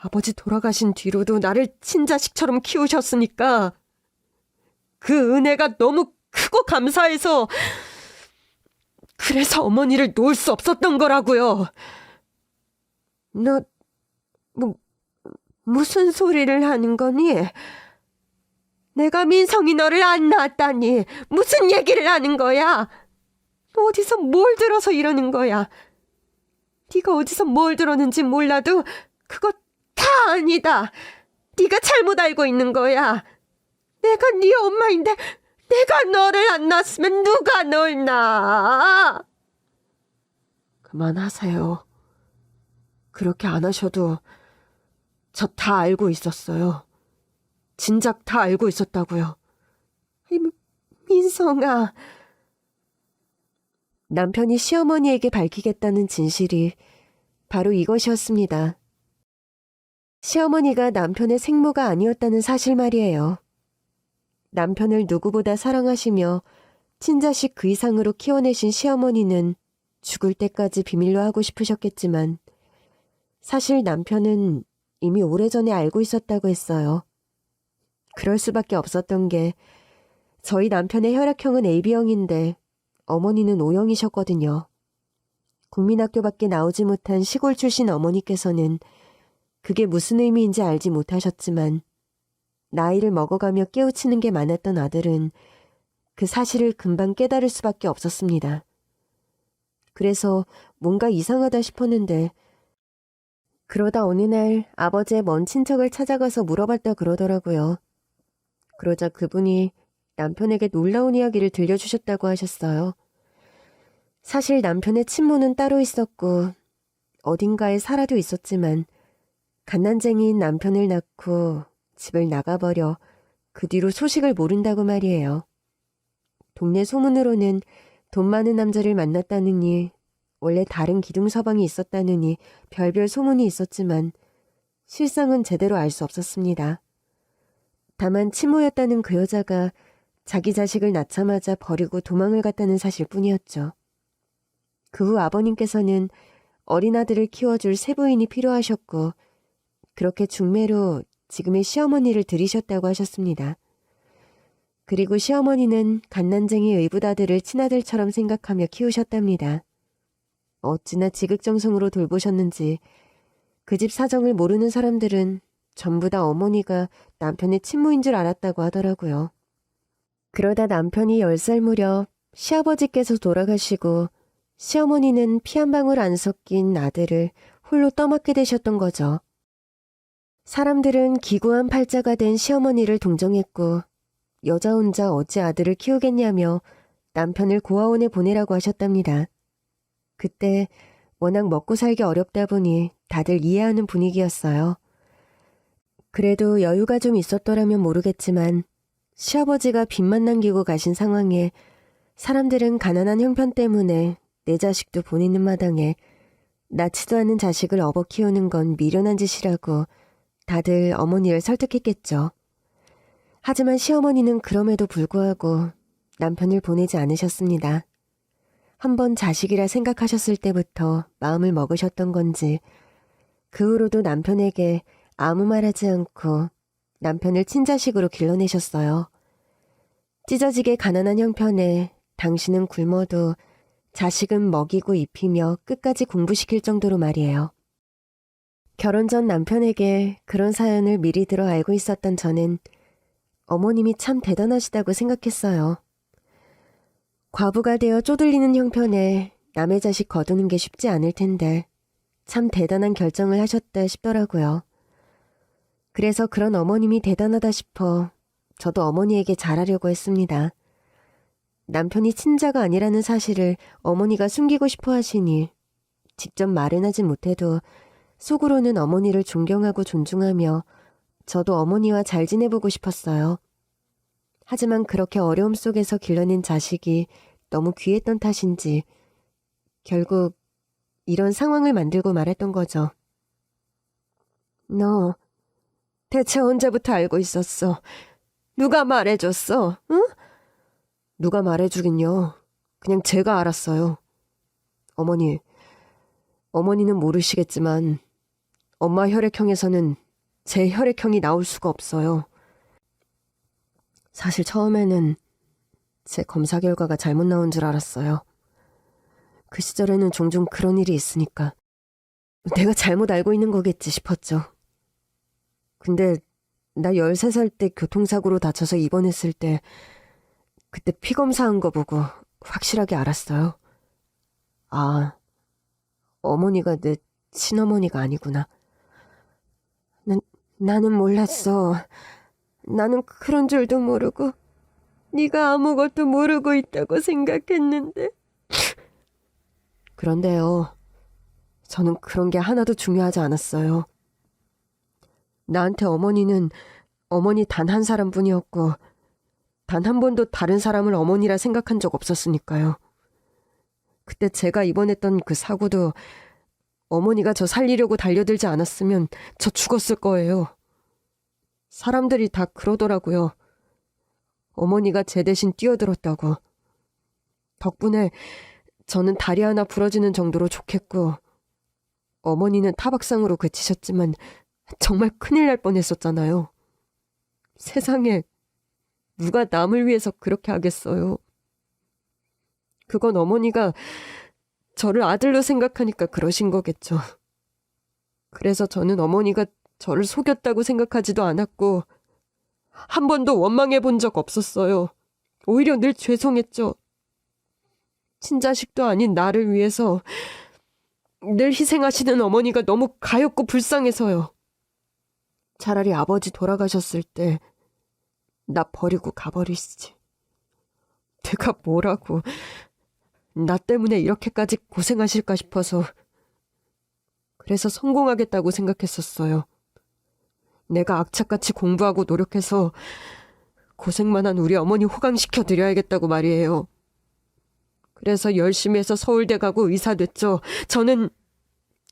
아버지 돌아가신 뒤로도 나를 친자식처럼 키우셨으니까 그 은혜가 너무 크고 감사해서 그래서 어머니를 놓을 수 없었던 거라고요. 너 무슨 소리를 하는 거니? 내가 민성이 너를 안 낳았다니 무슨 얘기를 하는 거야? 너 어디서 뭘 들어서 이러는 거야? 네가 어디서 뭘 들었는지 몰라도 그거 다 아니다. 네가 잘못 알고 있는 거야. 내가 네 엄마인데 내가 너를 안 낳았으면 누가 널 낳아? 그만하세요. 그렇게 안 하셔도 저 다 알고 있었어요. 진작 다 알고 있었다고요. 민성아. 남편이 시어머니에게 밝히겠다는 진실이 바로 이것이었습니다. 시어머니가 남편의 생모가 아니었다는 사실 말이에요. 남편을 누구보다 사랑하시며 친자식 그 이상으로 키워내신 시어머니는 죽을 때까지 비밀로 하고 싶으셨겠지만 사실 남편은 이미 오래전에 알고 있었다고 했어요. 그럴 수밖에 없었던 게 저희 남편의 혈액형은 AB형인데 어머니는 O형이셨거든요. 국민학교밖에 나오지 못한 시골 출신 어머니께서는 그게 무슨 의미인지 알지 못하셨지만 나이를 먹어가며 깨우치는 게 많았던 아들은 그 사실을 금방 깨달을 수밖에 없었습니다. 그래서 뭔가 이상하다 싶었는데 그러다 어느 날 아버지의 먼 친척을 찾아가서 물어봤다 그러더라고요. 그러자 그분이 남편에게 놀라운 이야기를 들려주셨다고 하셨어요. 사실 남편의 친모는 따로 있었고 어딘가에 살아도 있었지만 갓난쟁이인 남편을 낳고 집을 나가버려 그 뒤로 소식을 모른다고 말이에요. 동네 소문으로는 돈 많은 남자를 만났다느니 원래 다른 기둥서방이 있었다느니 별별 소문이 있었지만 실상은 제대로 알 수 없었습니다. 다만 친모였다는 그 여자가 자기 자식을 낳자마자 버리고 도망을 갔다는 사실뿐이었죠. 그 후 아버님께서는 어린 아들을 키워줄 세부인이 필요하셨고 그렇게 중매로 지금의 시어머니를 들이셨다고 하셨습니다. 그리고 시어머니는 갓난쟁이 의붓아들을 친아들처럼 생각하며 키우셨답니다. 어찌나 지극정성으로 돌보셨는지 그 집 사정을 모르는 사람들은 전부 다 어머니가 남편의 친모인 줄 알았다고 하더라고요. 그러다 남편이 10살 무렵 시아버지께서 돌아가시고 시어머니는 피 한 방울 안 섞인 아들을 홀로 떠맡게 되셨던 거죠. 사람들은 기구한 팔자가 된 시어머니를 동정했고 여자 혼자 어찌 아들을 키우겠냐며 남편을 고아원에 보내라고 하셨답니다. 그때 워낙 먹고 살기 어렵다 보니 다들 이해하는 분위기였어요. 그래도 여유가 좀 있었더라면 모르겠지만 시아버지가 빚만 남기고 가신 상황에 사람들은 가난한 형편 때문에 내 자식도 보내는 마당에 낳지도 않은 자식을 업어 키우는 건 미련한 짓이라고 다들 어머니를 설득했겠죠. 하지만 시어머니는 그럼에도 불구하고 남편을 보내지 않으셨습니다. 한번 자식이라 생각하셨을 때부터 마음을 먹으셨던 건지 그 후로도 남편에게 아무 말하지 않고 남편을 친자식으로 길러내셨어요. 찢어지게 가난한 형편에 당신은 굶어도 자식은 먹이고 입히며 끝까지 공부시킬 정도로 말이에요. 결혼 전 남편에게 그런 사연을 미리 들어 알고 있었던 저는 어머님이 참 대단하시다고 생각했어요. 과부가 되어 쪼들리는 형편에 남의 자식 거두는 게 쉽지 않을 텐데 참 대단한 결정을 하셨다 싶더라고요. 그래서 그런 어머님이 대단하다 싶어 저도 어머니에게 잘하려고 했습니다. 남편이 친자가 아니라는 사실을 어머니가 숨기고 싶어 하시니 직접 말은 하지 못해도 속으로는 어머니를 존경하고 존중하며 저도 어머니와 잘 지내보고 싶었어요. 하지만 그렇게 어려움 속에서 길러낸 자식이 너무 귀했던 탓인지 결국 이런 상황을 만들고 말했던 거죠. 너 대체 언제부터 알고 있었어? 누가 말해줬어? 응? 누가 말해주긴요. 그냥 제가 알았어요. 어머니는 모르시겠지만 엄마 혈액형에서는 제 혈액형이 나올 수가 없어요. 사실 처음에는 제 검사 결과가 잘못 나온 줄 알았어요. 그 시절에는 종종 그런 일이 있으니까 내가 잘못 알고 있는 거겠지 싶었죠. 근데 나 13살 때 교통사고로 다쳐서 입원했을 때 그때 피 검사한 거 보고 확실하게 알았어요. 아, 어머니가 내 친어머니가 아니구나. 나는 몰랐어. 나는 그런 줄도 모르고 네가 아무것도 모르고 있다고 생각했는데. 그런데요. 저는 그런 게 하나도 중요하지 않았어요. 나한테 어머니는 어머니 단 한 사람뿐이었고 단 한 번도 다른 사람을 어머니라 생각한 적 없었으니까요. 그때 제가 입원했던 그 사고도 어머니가 저 살리려고 달려들지 않았으면 저 죽었을 거예요. 사람들이 다 그러더라고요. 어머니가 제 대신 뛰어들었다고. 덕분에 저는 다리 하나 부러지는 정도로 좋겠고 어머니는 타박상으로 그치셨지만 정말 큰일 날 뻔했었잖아요. 세상에 누가 남을 위해서 그렇게 하겠어요. 그건 어머니가 저를 아들로 생각하니까 그러신 거겠죠. 그래서 저는 어머니가 저를 속였다고 생각하지도 않았고 한 번도 원망해 본 적 없었어요. 오히려 늘 죄송했죠. 친자식도 아닌 나를 위해서 늘 희생하시는 어머니가 너무 가엾고 불쌍해서요. 차라리 아버지 돌아가셨을 때 나 버리고 가버리시지. 내가 뭐라고 나 때문에 이렇게까지 고생하실까 싶어서 그래서 성공하겠다고 생각했었어요. 내가 악착같이 공부하고 노력해서 고생만 한 우리 어머니 호강시켜 드려야겠다고 말이에요. 그래서 열심히 해서 서울대 가고 의사 됐죠. 저는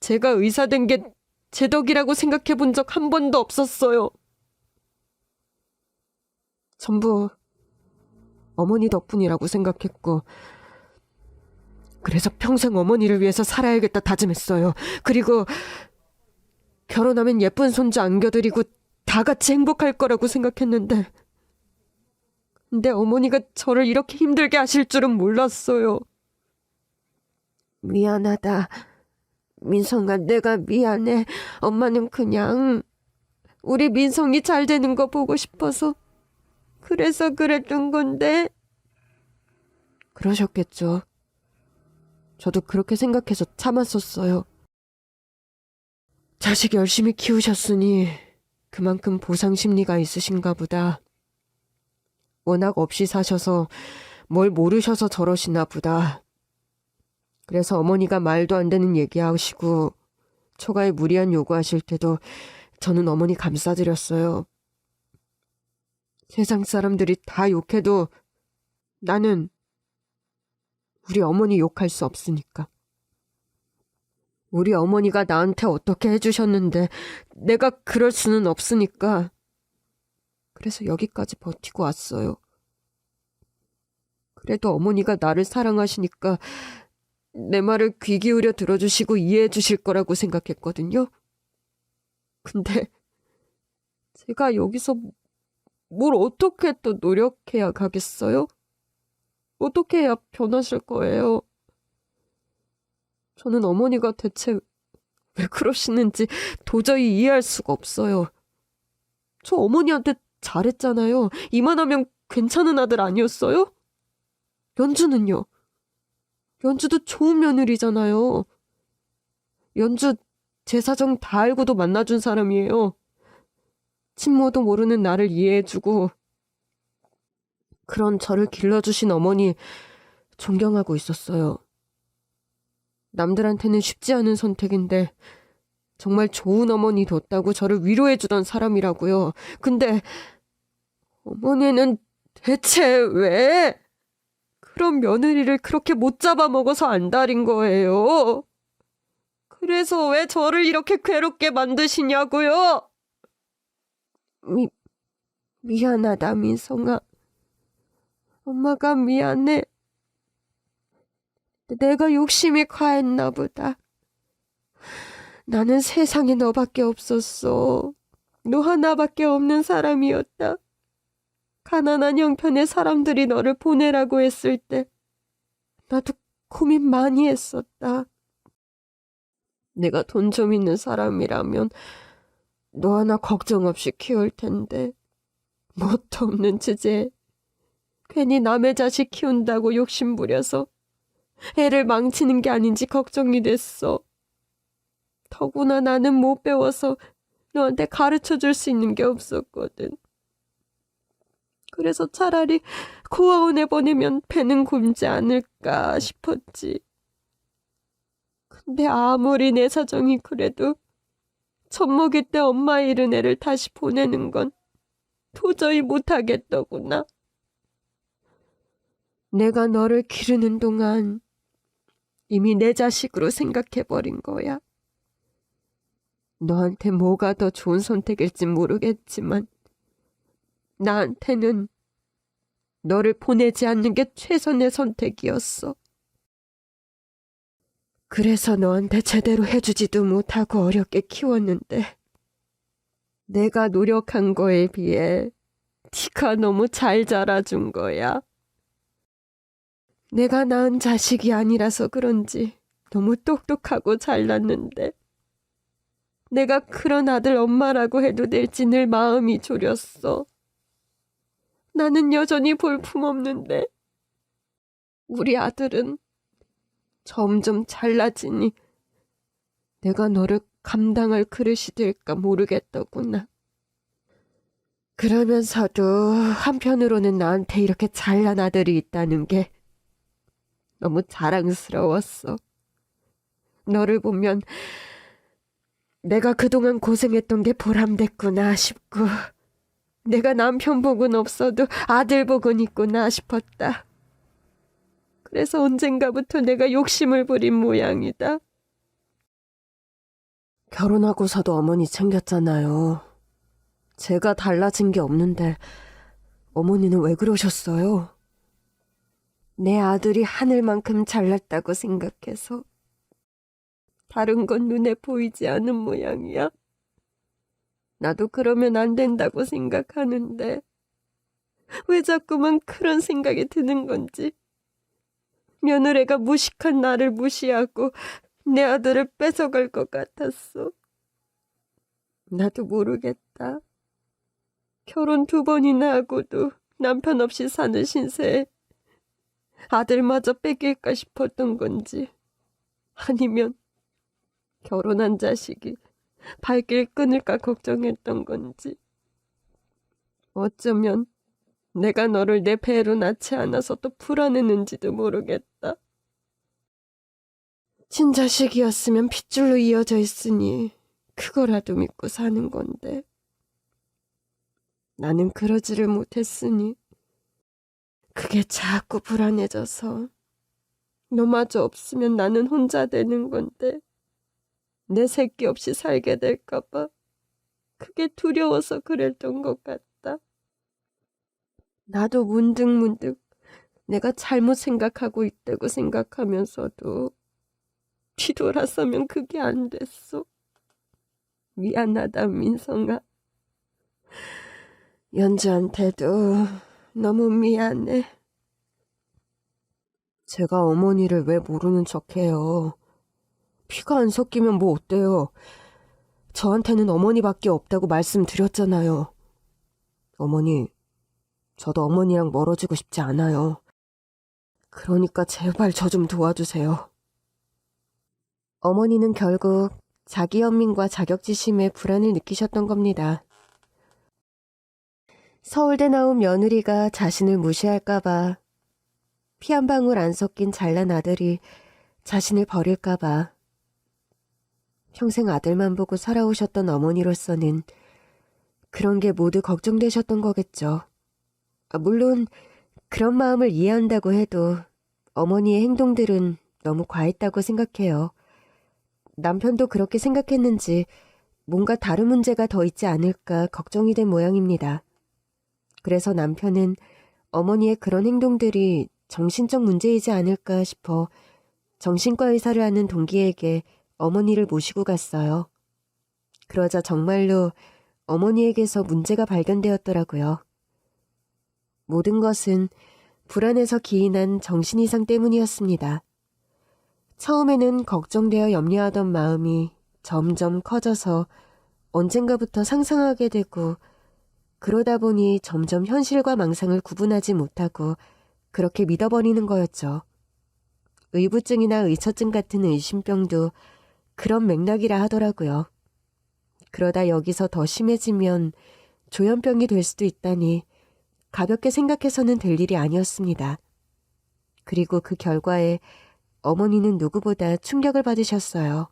제가 의사 된 게 제 덕이라고 생각해 본 적 한 번도 없었어요. 전부 어머니 덕분이라고 생각했고 그래서 평생 어머니를 위해서 살아야겠다 다짐했어요. 그리고 결혼하면 예쁜 손주 안겨드리고 다 같이 행복할 거라고 생각했는데 근데 어머니가 저를 이렇게 힘들게 하실 줄은 몰랐어요. 미안하다. 민성아, 내가 미안해. 엄마는 그냥 우리 민성이 잘 되는 거 보고 싶어서 그래서 그랬던 건데. 그러셨겠죠. 저도 그렇게 생각해서 참았었어요. 자식 열심히 키우셨으니 그만큼 보상 심리가 있으신가 보다. 워낙 없이 사셔서 뭘 모르셔서 저러시나 보다. 그래서 어머니가 말도 안 되는 얘기하시고 초과에 무리한 요구하실 때도 저는 어머니 감싸드렸어요. 세상 사람들이 다 욕해도 나는 우리 어머니 욕할 수 없으니까. 우리 어머니가 나한테 어떻게 해주셨는데 내가 그럴 수는 없으니까. 그래서 여기까지 버티고 왔어요. 그래도 어머니가 나를 사랑하시니까 내 말을 귀 기울여 들어주시고 이해해 주실 거라고 생각했거든요. 근데 제가 여기서 뭘 어떻게 또 노력해야 가겠어요? 어떻게 해야 변하실 거예요? 저는 어머니가 대체 왜 그러시는지 도저히 이해할 수가 없어요. 저 어머니한테 잘했잖아요. 이만하면 괜찮은 아들 아니었어요? 연주는요? 연주도 좋은 며느리잖아요. 연주 제 사정 다 알고도 만나준 사람이에요. 친모도 모르는 나를 이해해주고 그런 저를 길러주신 어머니 존경하고 있었어요. 남들한테는 쉽지 않은 선택인데 정말 좋은 어머니 뒀다고 저를 위로해주던 사람이라고요. 근데 어머니는 대체 왜 그런 며느리를 그렇게 못 잡아먹어서 안달인 거예요? 그래서 왜 저를 이렇게 괴롭게 만드시냐고요? 미안하다, 민성아. 엄마가 미안해. 내가 욕심이 과했나 보다. 나는 세상에 너밖에 없었어. 너 하나밖에 없는 사람이었다. 가난한 형편의 사람들이 너를 보내라고 했을 때 나도 고민 많이 했었다. 내가 돈 좀 있는 사람이라면 너 하나 걱정 없이 키울 텐데 뭣도 없는 주제에 괜히 남의 자식 키운다고 욕심 부려서 애를 망치는 게 아닌지 걱정이 됐어. 더구나 나는 못 배워서 너한테 가르쳐 줄 수 있는 게 없었거든. 그래서 차라리 고아원에 보내면 배는 굶지 않을까 싶었지. 근데 아무리 내 사정이 그래도 젖먹일 때 엄마 잃은 애를 다시 보내는 건 도저히 못하겠더구나. 내가 너를 기르는 동안 이미 내 자식으로 생각해버린 거야. 너한테 뭐가 더 좋은 선택일지 모르겠지만 나한테는 너를 보내지 않는 게 최선의 선택이었어. 그래서 너한테 제대로 해주지도 못하고 어렵게 키웠는데 내가 노력한 거에 비해 네가 너무 잘 자라준 거야. 내가 낳은 자식이 아니라서 그런지 너무 똑똑하고 잘났는데 내가 그런 아들 엄마라고 해도 될지 늘 마음이 졸였어. 나는 여전히 볼품없는데 우리 아들은 점점 잘나지니 내가 너를 감당할 그릇이 될까 모르겠더구나. 그러면서도 한편으로는 나한테 이렇게 잘난 아들이 있다는 게 너무 자랑스러웠어. 너를 보면 내가 그동안 고생했던 게 보람됐구나 싶고 내가 남편 복은 없어도 아들 복은 있구나 싶었다. 그래서 언젠가부터 내가 욕심을 부린 모양이다. 결혼하고서도 어머니 챙겼잖아요. 제가 달라진 게 없는데 어머니는 왜 그러셨어요? 내 아들이 하늘만큼 잘났다고 생각해서 다른 건 눈에 보이지 않는 모양이야. 나도 그러면 안 된다고 생각하는데 왜 자꾸만 그런 생각이 드는 건지. 며느리가 무식한 나를 무시하고 내 아들을 뺏어갈 것 같았어. 나도 모르겠다. 결혼 2번이나 하고도 남편 없이 사는 신세에 아들마저 뺏길까 싶었던 건지 아니면 결혼한 자식이 발길 끊을까 걱정했던 건지, 어쩌면 내가 너를 내 배로 낳지 않아서 또 불안했는지도 모르겠다. 친자식이었으면 핏줄로 이어져 있으니 그거라도 믿고 사는 건데, 나는 그러지를 못했으니 그게 자꾸 불안해져서 너마저 없으면 나는 혼자 되는 건데 내 새끼 없이 살게 될까봐 그게 두려워서 그랬던 것 같다. 나도 문득문득 내가 잘못 생각하고 있다고 생각하면서도 뒤돌아서면 그게 안 됐어. 미안하다, 민성아. 연주한테도 너무 미안해. 제가 어머니를 왜 모르는 척해요. 피가 안 섞이면 뭐 어때요? 저한테는 어머니밖에 없다고 말씀드렸잖아요. 어머니, 저도 어머니랑 멀어지고 싶지 않아요. 그러니까 제발 저 좀 도와주세요. 어머니는 결국 자기 연민과 자격지심에 불안을 느끼셨던 겁니다. 서울대 나온 며느리가 자신을 무시할까봐, 피 한 방울 안 섞인 잘난 아들이 자신을 버릴까봐, 평생 아들만 보고 살아오셨던 어머니로서는 그런 게 모두 걱정되셨던 거겠죠. 물론 그런 마음을 이해한다고 해도 어머니의 행동들은 너무 과했다고 생각해요. 남편도 그렇게 생각했는지 뭔가 다른 문제가 더 있지 않을까 걱정이 된 모양입니다. 그래서 남편은 어머니의 그런 행동들이 정신적 문제이지 않을까 싶어 정신과 의사를 하는 동기에게 어머니를 모시고 갔어요. 그러자 정말로 어머니에게서 문제가 발견되었더라고요. 모든 것은 불안해서 기인한 정신 이상 때문이었습니다. 처음에는 걱정되어 염려하던 마음이 점점 커져서 언젠가부터 상상하게 되고, 그러다 보니 점점 현실과 망상을 구분하지 못하고 그렇게 믿어버리는 거였죠. 의부증이나 의처증 같은 의심병도 그런 맥락이라 하더라고요. 그러다 여기서 더 심해지면 조현병이 될 수도 있다니 가볍게 생각해서는 될 일이 아니었습니다. 그리고 그 결과에 어머니는 누구보다 충격을 받으셨어요.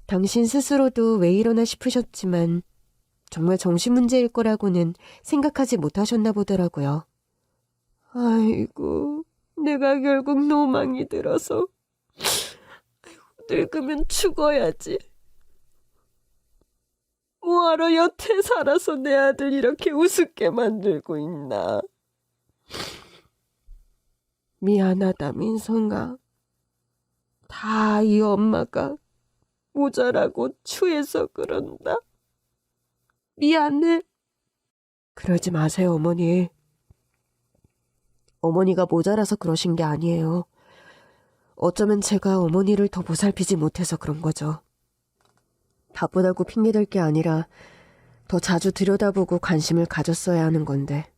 당신 스스로도 왜 이러나 싶으셨지만 정말 정신문제일 거라고는 생각하지 못하셨나 보더라고요. 아이고, 내가 결국 노망이 들어서 늙으면 죽어야지. 뭐하러 여태 살아서 내 아들 이렇게 우습게 만들고 있나. 미안하다, 민성아. 다 이 엄마가 모자라고 추해서 그런다. 미안해. 그러지 마세요, 어머니. 어머니가 모자라서 그러신 게 아니에요. 어쩌면 제가 어머니를 더 보살피지 못해서 그런 거죠. 바쁘다고 핑계댈 게 아니라 더 자주 들여다보고 관심을 가졌어야 하는 건데,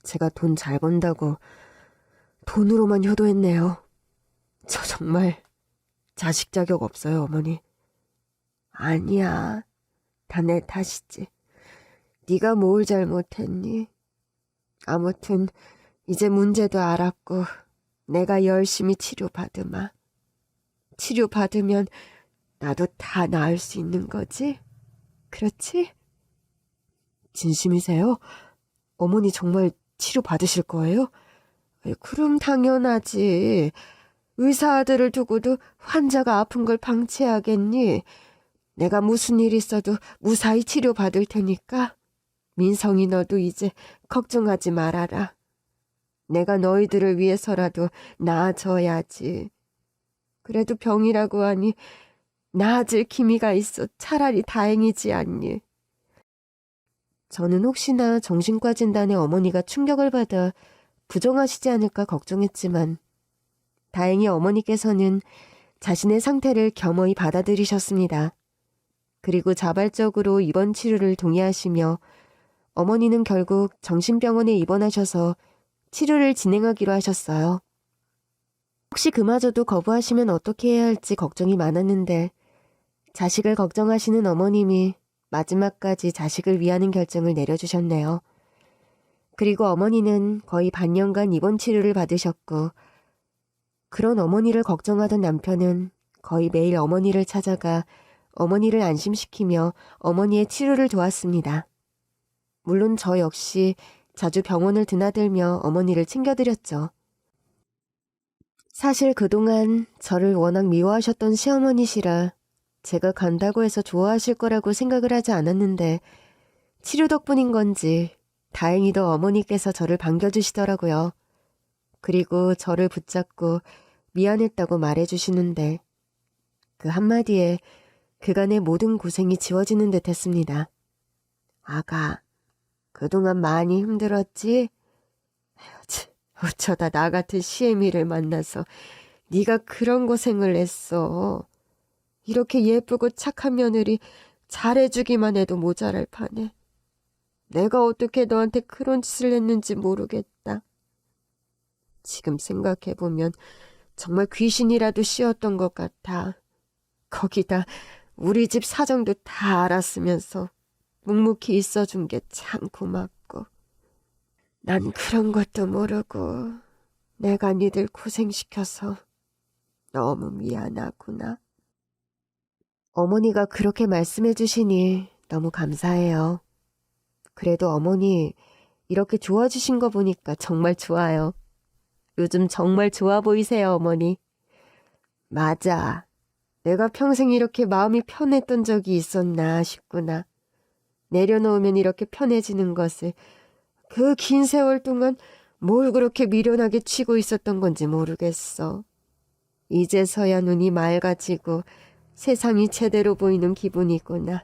제가 돈 잘 번다고 돈으로만 효도했네요. 저 정말 자식 자격 없어요, 어머니. 아니야, 다 내 탓이지. 네가 뭘 잘못했니? 아무튼 이제 문제도 알았고 내가 열심히 치료받으마. 치료받으면 나도 다 나을 수 있는 거지? 그렇지? 진심이세요? 어머니 정말 치료받으실 거예요? 그럼 당연하지. 의사 아들을 두고도 환자가 아픈 걸 방치하겠니? 내가 무슨 일 있어도 무사히 치료받을 테니까 민성이 너도 이제 걱정하지 말아라. 내가 너희들을 위해서라도 나아져야지. 그래도 병이라고 하니 나아질 기미가 있어 차라리 다행이지 않니? 저는 혹시나 정신과 진단에 어머니가 충격을 받아 부정하시지 않을까 걱정했지만, 다행히 어머니께서는 자신의 상태를 겸허히 받아들이셨습니다. 그리고 자발적으로 입원 치료를 동의하시며 어머니는 결국 정신병원에 입원하셔서 치료를 진행하기로 하셨어요. 혹시 그마저도 거부하시면 어떻게 해야 할지 걱정이 많았는데 자식을 걱정하시는 어머님이 마지막까지 자식을 위하는 결정을 내려주셨네요. 그리고 어머니는 거의 반년간 입원 치료를 받으셨고, 그런 어머니를 걱정하던 남편은 거의 매일 어머니를 찾아가 어머니를 안심시키며 어머니의 치료를 도왔습니다. 물론 저 역시 자주 병원을 드나들며 어머니를 챙겨드렸죠. 사실 그동안 저를 워낙 미워하셨던 시어머니시라 제가 간다고 해서 좋아하실 거라고 생각을 하지 않았는데 치료 덕분인 건지 다행히도 어머니께서 저를 반겨주시더라고요. 그리고 저를 붙잡고 미안했다고 말해주시는데 그 한마디에 그간의 모든 고생이 지워지는 듯 했습니다. 아가, 그동안 많이 힘들었지? 어쩌다 나 같은 시애미를 만나서 네가 그런 고생을 했어. 이렇게 예쁘고 착한 며느리 잘해주기만 해도 모자랄 판에. 내가 어떻게 너한테 그런 짓을 했는지 모르겠다. 지금 생각해보면 정말 귀신이라도 씌웠던 것 같아. 거기다 우리 집 사정도 다 알았으면서 묵묵히 있어준 게 참 고맙고. 난 그런 것도 모르고 내가 니들 고생시켜서 너무 미안하구나. 어머니가 그렇게 말씀해 주시니 너무 감사해요. 그래도 어머니 이렇게 좋아지신 거 보니까 정말 좋아요. 요즘 정말 좋아 보이세요, 어머니. 맞아. 내가 평생 이렇게 마음이 편했던 적이 있었나 싶구나. 내려놓으면 이렇게 편해지는 것을 그 긴 세월 동안 뭘 그렇게 미련하게 치고 있었던 건지 모르겠어. 이제서야 눈이 맑아지고 세상이 제대로 보이는 기분이구나.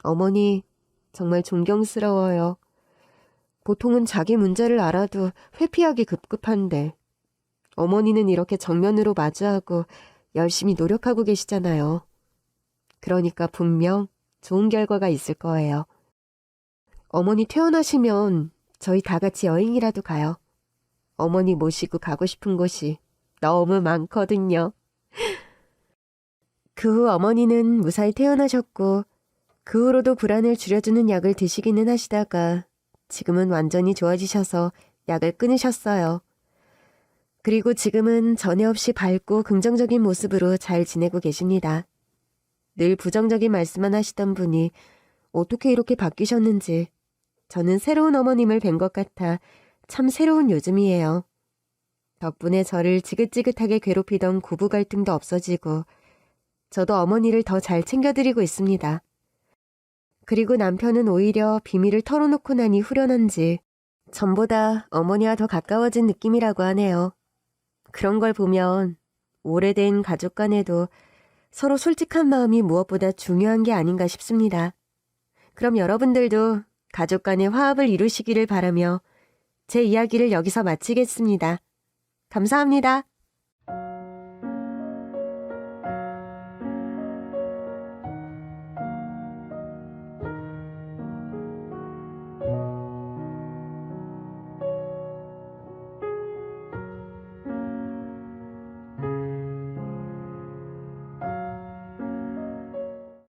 어머니, 정말 존경스러워요. 보통은 자기 문제를 알아도 회피하기 급급한데 어머니는 이렇게 정면으로 마주하고 열심히 노력하고 계시잖아요. 그러니까 분명 좋은 결과가 있을 거예요. 어머니 퇴원하시면 저희 다 같이 여행이라도 가요. 어머니 모시고 가고 싶은 곳이 너무 많거든요. 그 후 어머니는 무사히 퇴원하셨고 그 후로도 불안을 줄여주는 약을 드시기는 하시다가 지금은 완전히 좋아지셔서 약을 끊으셨어요. 그리고 지금은 전에 없이 밝고 긍정적인 모습으로 잘 지내고 계십니다. 늘 부정적인 말씀만 하시던 분이 어떻게 이렇게 바뀌셨는지 저는 새로운 어머님을 뵌 것 같아 참 새로운 요즘이에요. 덕분에 저를 지긋지긋하게 괴롭히던 고부 갈등도 없어지고 저도 어머니를 더 잘 챙겨드리고 있습니다. 그리고 남편은 오히려 비밀을 털어놓고 나니 후련한지 전보다 어머니와 더 가까워진 느낌이라고 하네요. 그런 걸 보면 오래된 가족 간에도 서로 솔직한 마음이 무엇보다 중요한 게 아닌가 싶습니다. 그럼 여러분들도 가족 간의 화합을 이루시기를 바라며 제 이야기를 여기서 마치겠습니다. 감사합니다.